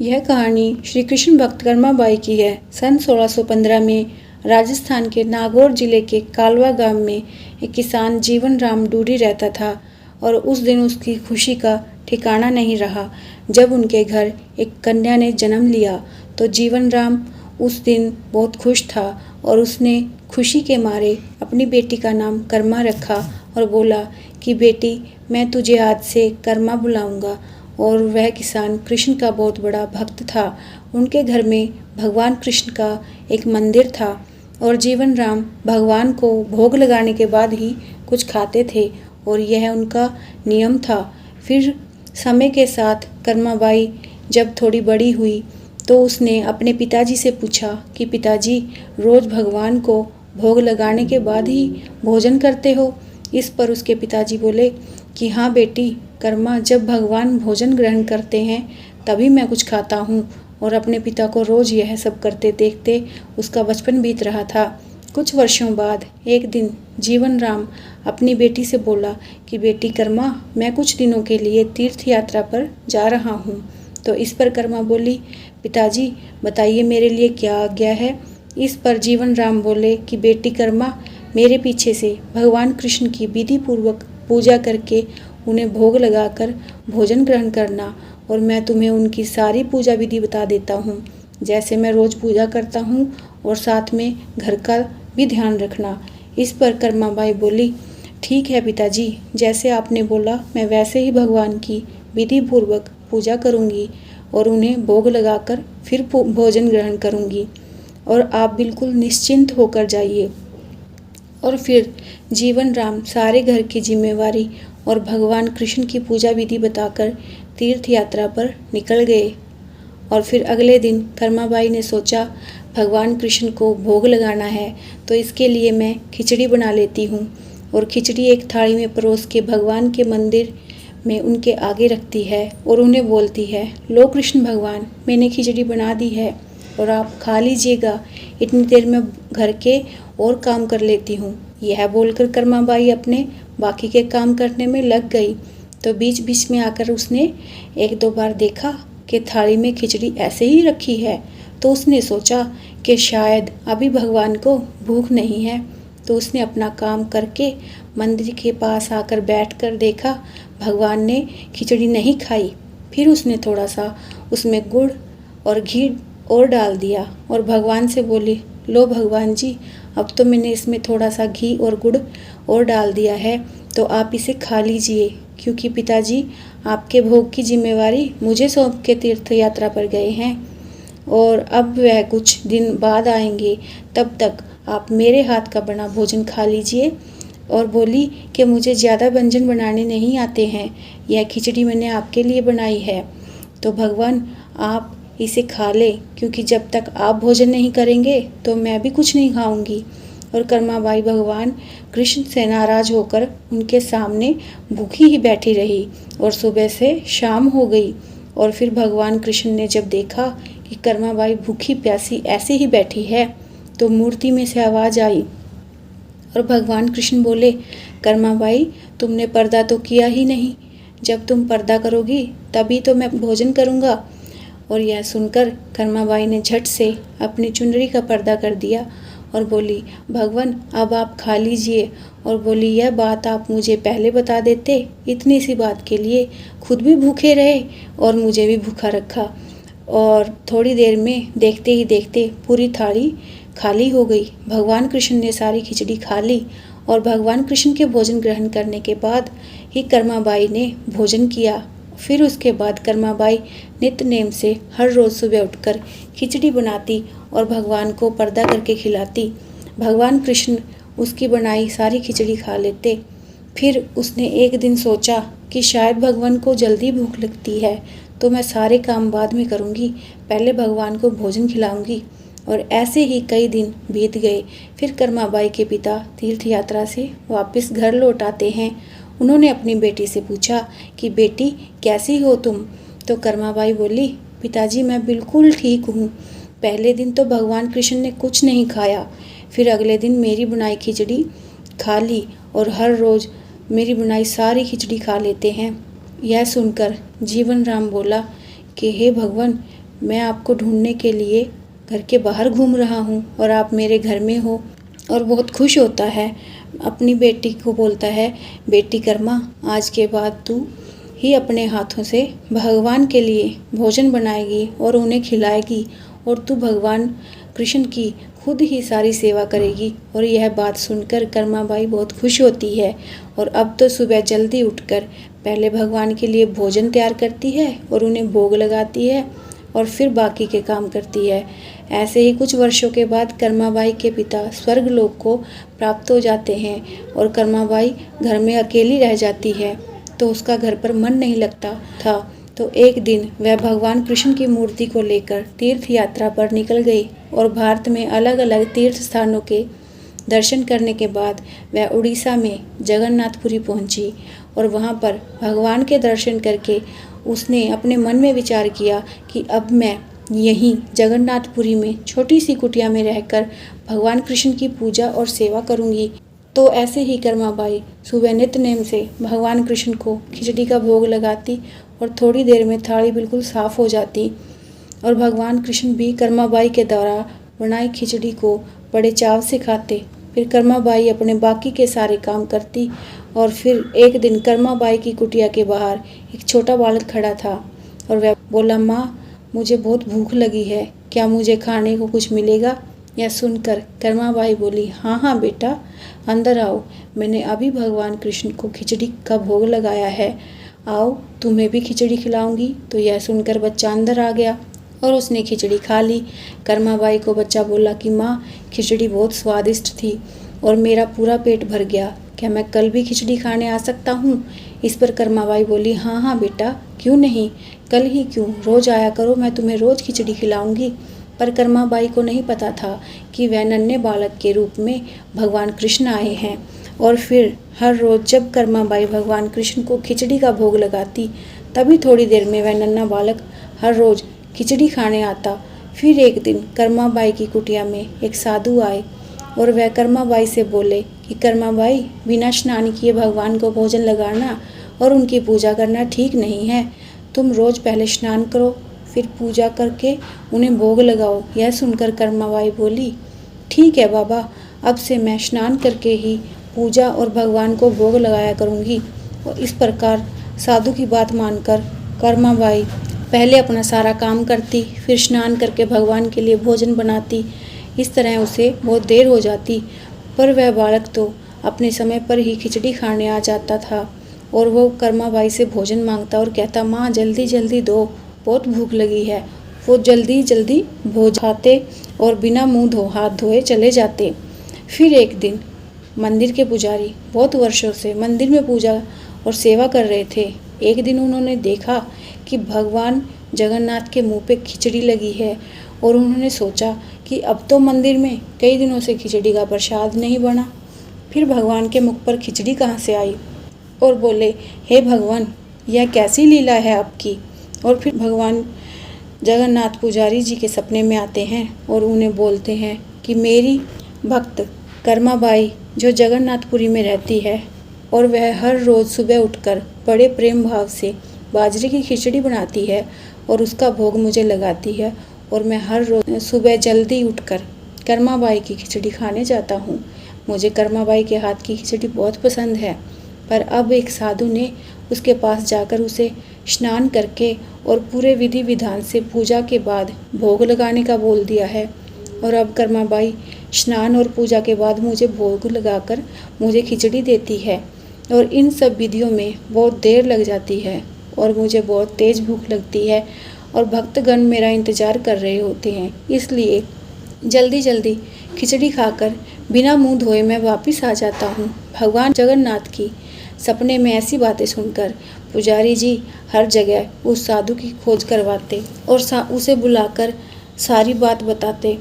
यह कहानी श्री कृष्ण भक्त कर्माबाई की है। सन 1615 में राजस्थान के नागौर जिले के कालवा गांव में एक किसान जीवन राम डूडी रहता था और उस दिन उसकी खुशी का ठिकाना नहीं रहा। जब उनके घर एक कन्या ने जन्म लिया तो जीवन राम उस दिन बहुत खुश था और उसने खुशी के मारे अपनी बेटी का नाम कर्मा रखा और बोला कि बेटी, मैं तुझे आज से कर्मा बुलाऊंगा। और वह किसान कृष्ण का बहुत बड़ा भक्त था। उनके घर में भगवान कृष्ण का एक मंदिर था और जीवन राम भगवान को भोग लगाने के बाद ही कुछ खाते थे और यह उनका नियम था। फिर समय के साथ कर्माबाई जब थोड़ी बड़ी हुई तो उसने अपने पिताजी से पूछा कि पिताजी, रोज़ भगवान को भोग लगाने के बाद ही भोजन करते हो? इस पर उसके पिताजी बोले कि हाँ बेटी, कर्मा, जब भगवान भोजन ग्रहण करते हैं तभी मैं कुछ खाता हूँ। और अपने पिता को रोज़ यह सब करते देखते उसका बचपन बीत रहा था। कुछ वर्षों बाद एक दिन जीवन राम अपनी बेटी से बोला कि बेटी कर्मा, मैं कुछ दिनों के लिए तीर्थ यात्रा पर जा रहा हूँ। तो इस पर कर्मा बोली, पिताजी बताइए मेरे लिए क्या आज्ञा है? इस पर जीवन राम बोले कि बेटी कर्मा, मेरे पीछे से भगवान कृष्ण की विधि पूर्वक पूजा करके उन्हें भोग लगाकर भोजन ग्रहण करना और मैं तुम्हें उनकी सारी पूजा विधि बता देता हूँ, जैसे मैं रोज़ पूजा करता हूँ, और साथ में घर का भी ध्यान रखना। इस पर कर्माबाई बोली, ठीक है पिताजी, जैसे आपने बोला मैं वैसे ही भगवान की विधि पूर्वक पूजा करूँगी और उन्हें भोग लगाकर फिर भोजन ग्रहण करूँगी और आप बिल्कुल निश्चिंत होकर जाइए। और फिर जीवन राम सारे घर की जिम्मेवारी और भगवान कृष्ण की पूजा विधि बताकर तीर्थ यात्रा पर निकल गए। और फिर अगले दिन कर्माबाई ने सोचा, भगवान कृष्ण को भोग लगाना है तो इसके लिए मैं खिचड़ी बना लेती हूँ। और खिचड़ी एक थाली में परोस के भगवान के मंदिर में उनके आगे रखती है और उन्हें बोलती है, लो कृष्ण भगवान, मैंने खिचड़ी बना दी है और आप खा लीजिएगा, इतनी देर में घर के और काम कर लेती हूँ। यह बोलकर कर्माबाई अपने बाकी के काम करने में लग गई। तो बीच बीच में आकर उसने एक दो बार देखा कि थाली में खिचड़ी ऐसे ही रखी है। तो उसने सोचा कि शायद अभी भगवान को भूख नहीं है। तो उसने अपना काम करके मंदिर के पास आकर बैठकर देखा भगवान ने खिचड़ी नहीं खाई। फिर उसने थोड़ा सा उसमें गुड़ और घी और डाल दिया और भगवान से बोली, लो भगवान जी, अब तो मैंने इसमें थोड़ा सा घी और गुड़ और डाल दिया है, तो आप इसे खा लीजिए, क्योंकि पिताजी आपके भोग की जिम्मेवारी मुझे सौंप के तीर्थ यात्रा पर गए हैं और अब वह कुछ दिन बाद आएंगे, तब तक आप मेरे हाथ का बना भोजन खा लीजिए। और बोली कि मुझे ज़्यादा व्यंजन बनाने नहीं आते हैं, यह खिचड़ी मैंने आपके लिए बनाई है, तो भगवान आप इसे खा ले, क्योंकि जब तक आप भोजन नहीं करेंगे तो मैं भी कुछ नहीं खाऊंगी। और कर्माबाई भगवान कृष्ण से नाराज होकर उनके सामने भूखी ही बैठी रही और सुबह से शाम हो गई। और फिर भगवान कृष्ण ने जब देखा कि कर्माबाई भूखी प्यासी ऐसे ही बैठी है तो मूर्ति में से आवाज़ आई और भगवान कृष्ण बोले, कर्माबाई, तुमने पर्दा तो किया ही नहीं, जब तुम पर्दा करोगी तभी तो मैं भोजन करूँगा। और यह सुनकर कर्माबाई ने झट से अपनी चुनरी का पर्दा कर दिया और बोली, भगवान अब आप खा लीजिए। और बोली, यह बात आप मुझे पहले बता देते, इतनी सी बात के लिए खुद भी भूखे रहे और मुझे भी भूखा रखा। और थोड़ी देर में देखते ही देखते पूरी थाली खाली हो गई। भगवान कृष्ण ने सारी खिचड़ी खा ली और भगवान कृष्ण के भोजन ग्रहण करने के बाद ही कर्माबाई ने भोजन किया। फिर उसके बाद कर्माबाई नित्य नेम से हर रोज़ सुबह उठकर खिचड़ी बनाती और भगवान को पर्दा करके खिलाती। भगवान कृष्ण उसकी बनाई सारी खिचड़ी खा लेते। फिर उसने एक दिन सोचा कि शायद भगवान को जल्दी भूख लगती है, तो मैं सारे काम बाद में करूँगी, पहले भगवान को भोजन खिलाऊँगी। और ऐसे ही कई दिन बीत गए। फिर कर्माबाई के पिता तीर्थ यात्रा से वापस घर लौट आते हैं। उन्होंने अपनी बेटी से पूछा कि बेटी, कैसी हो तुम? तो कर्माबाई बोली, पिताजी मैं बिल्कुल ठीक हूँ। पहले दिन तो भगवान कृष्ण ने कुछ नहीं खाया, फिर अगले दिन मेरी बनाई खिचड़ी खा ली और हर रोज़ मेरी बनाई सारी खिचड़ी खा लेते हैं। यह सुनकर जीवन राम बोला कि हे भगवान, मैं आपको ढूंढने के लिए घर के बाहर घूम रहा हूँ और आप मेरे घर में हो। और बहुत खुश होता है, अपनी बेटी को बोलता है, बेटी कर्मा, आज के बाद तू ही अपने हाथों से भगवान के लिए भोजन बनाएगी और उन्हें खिलाएगी और तू भगवान कृष्ण की खुद ही सारी सेवा करेगी। और यह बात सुनकर कर्माबाई बहुत खुश होती है और अब तो सुबह जल्दी उठकर पहले भगवान के लिए भोजन तैयार करती है और उन्हें भोग लगाती है और फिर बाकी के काम करती है। ऐसे ही कुछ वर्षों के बाद कर्माबाई के पिता स्वर्गलोक को प्राप्त हो जाते हैं और कर्माबाई घर में अकेली रह जाती है, तो उसका घर पर मन नहीं लगता था। तो एक दिन वह भगवान कृष्ण की मूर्ति को लेकर तीर्थ यात्रा पर निकल गई और भारत में अलग अलग तीर्थ स्थानों के दर्शन करने के बाद वह उड़ीसा में जगन्नाथपुरी पहुंची और वहां पर भगवान के दर्शन करके उसने अपने मन में विचार किया कि अब मैं यहीं जगन्नाथपुरी में छोटी सी कुटिया में रहकर भगवान कृष्ण की पूजा और सेवा करूंगी। तो ऐसे ही कर्माबाई सुबह नित्य नेम से भगवान कृष्ण को खिचड़ी का भोग लगाती और थोड़ी देर में थाली बिल्कुल साफ हो जाती और भगवान कृष्ण भी कर्माबाई के द्वारा बनाई खिचड़ी को बड़े चाव से खाते। फिर कर्माबाई अपने बाकी के सारे काम करती और फिर एक दिन कर्माबाई की कुटिया के बाहर एक छोटा बालक खड़ा था और वह बोला, माँ, मुझे बहुत भूख लगी है, क्या मुझे खाने को कुछ मिलेगा? यह सुनकर कर्माबाई बोली, हाँ हाँ बेटा, अंदर आओ, मैंने अभी भगवान कृष्ण को खिचड़ी का भोग लगाया है, आओ तुम्हें भी खिचड़ी खिलाऊंगी। तो यह सुनकर बच्चा अंदर आ गया और उसने खिचड़ी खा ली। कर्माबाई को बच्चा बोला कि माँ, खिचड़ी बहुत स्वादिष्ट थी और मेरा पूरा पेट भर गया, क्या मैं कल भी खिचड़ी खाने आ सकता हूँ? इस पर कर्माबाई बोली, हाँ हाँ बेटा, क्यों नहीं, कल ही क्यों, रोज आया करो, मैं तुम्हें रोज खिचड़ी खिलाऊंगी। पर कर्माबाई को नहीं पता था कि वह नन्हे बालक के रूप में भगवान कृष्ण आए हैं। और फिर हर रोज जब कर्माबाई भगवान कृष्ण को खिचड़ी का भोग लगाती, तभी थोड़ी देर में वह नन्हा बालक हर रोज खिचड़ी खाने आता। फिर एक दिन कर्माबाई की कुटिया में एक साधु आए और वह कर्माबाई से बोले कि कर्माबाई, बिना स्नान किए भगवान को भोजन लगाना और उनकी पूजा करना ठीक नहीं है, तुम रोज पहले स्नान करो, फिर पूजा करके उन्हें भोग लगाओ। यह सुनकर कर्माबाई बोली, ठीक है बाबा, अब से मैं स्नान करके ही पूजा और भगवान को भोग लगाया करूँगी। और इस प्रकार साधु की बात मानकर कर्माबाई पहले अपना सारा काम करती, फिर स्नान करके भगवान के लिए भोजन बनाती। इस तरह उसे बहुत देर हो जाती, पर वह बालक तो अपने समय पर ही खिचड़ी खाने आ जाता था और वो कर्माबाई से भोजन मांगता और कहता, माँ जल्दी जल्दी दो, बहुत भूख लगी है। वो जल्दी जल्दी भोज खाते और बिना मुंह हाथ धोए चले जाते। फिर एक दिन मंदिर के पुजारी बहुत वर्षों से मंदिर में पूजा और सेवा कर रहे थे। एक दिन उन्होंने देखा कि भगवान जगन्नाथ के मुंह पे खिचड़ी लगी है और उन्होंने सोचा कि अब तो मंदिर में कई दिनों से खिचड़ी का प्रसाद नहीं बना, फिर भगवान के मुख पर खिचड़ी कहाँ से आई? और बोले, हे भगवान, यह कैसी लीला है आपकी? और फिर भगवान जगन्नाथ पुजारी जी के सपने में आते हैं और उन्हें बोलते हैं कि मेरी भक्त कर्माबाई जो जगन्नाथपुरी में रहती है और वह हर रोज़ सुबह उठकर बड़े प्रेम भाव से बाजरे की खिचड़ी बनाती है और उसका भोग मुझे लगाती है और मैं हर रोज़ सुबह जल्दी उठकर कर्माबाई की खिचड़ी खाने जाता हूँ। मुझे कर्माबाई के हाथ की खिचड़ी बहुत पसंद है। पर अब एक साधु ने उसके पास जाकर उसे स्नान करके और पूरे विधि विधान से पूजा के बाद भोग लगाने का बोल दिया है और अब कर्माबाई स्नान और पूजा के बाद मुझे भोग लगाकर मुझे खिचड़ी देती है और इन सब विधियों में बहुत देर लग जाती है और मुझे बहुत तेज़ भूख लगती है और भक्तगण मेरा इंतज़ार कर रहे होते हैं, इसलिए जल्दी जल्दी खिचड़ी खाकर बिना मुंह धोए मैं वापस आ जाता हूँ। भगवान जगन्नाथ की सपने में ऐसी बातें सुनकर पुजारी जी हर जगह उस साधु की खोज करवाते और उसे बुलाकर सारी बात बताते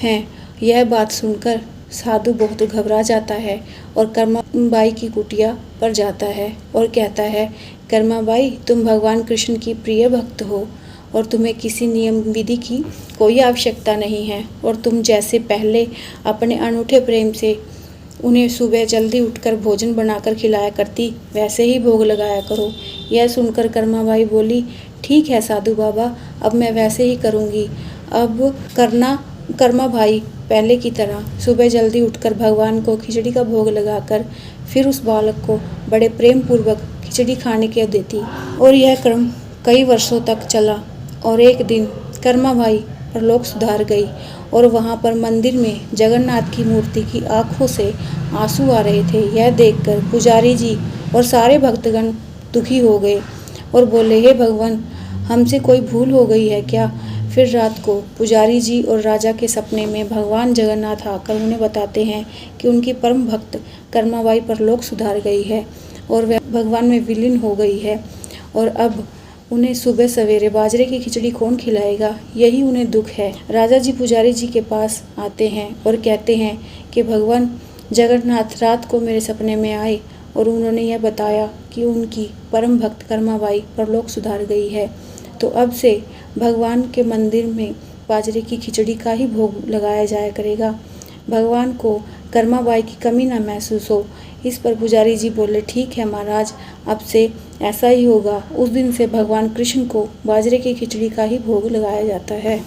हैं। यह बात सुनकर साधु बहुत घबरा जाता है और कर्माबाई की कुटिया पर जाता है और कहता है, कर्माबाई, तुम भगवान कृष्ण की प्रिय भक्त हो और तुम्हें किसी नियम विधि की कोई आवश्यकता नहीं है और तुम जैसे पहले अपने अनूठे प्रेम से उन्हें सुबह जल्दी उठकर भोजन बनाकर खिलाया करती, वैसे ही भोग लगाया करो। यह सुनकर कर्माबाई बोली, ठीक है साधु बाबा, अब मैं वैसे ही करूँगी। अब कर्मा भाई पहले की तरह सुबह जल्दी उठकर भगवान को खिचड़ी का भोग लगाकर फिर उस बालक को बड़े प्रेम पूर्वक खिचड़ी खाने के देती और यह क्रम कई वर्षों तक चला। और एक दिन कर्मा भाई परलोक सुधार गई और वहाँ पर मंदिर में जगन्नाथ की मूर्ति की आंखों से आंसू आ रहे थे। यह देखकर पुजारी जी और सारे भक्तगण दुखी हो गए और बोले, हे भगवान, हमसे कोई भूल हो गई है क्या? फिर रात को पुजारी जी और राजा के सपने में भगवान जगन्नाथ आकर उन्हें बताते हैं कि उनकी परम भक्त कर्माबाई परलोक सुधार गई है और वह भगवान में विलीन हो गई है और अब उन्हें सुबह सवेरे बाजरे की खिचड़ी कौन खिलाएगा, यही उन्हें दुख है। राजा जी पुजारी जी के पास आते हैं और कहते हैं कि भगवान जगन्नाथ रात को मेरे सपने में आए और उन्होंने यह बताया कि उनकी परम भक्त कर्माबाई परलोक सुधार गई है, तो अब से भगवान के मंदिर में बाजरे की खिचड़ी का ही भोग लगाया जाया करेगा, भगवान को कर्माबाई की कमी ना महसूस हो। इस पर पुजारी जी बोले, ठीक है महाराज, अब से ऐसा ही होगा। उस दिन से भगवान कृष्ण को बाजरे की खिचड़ी का ही भोग लगाया जाता है।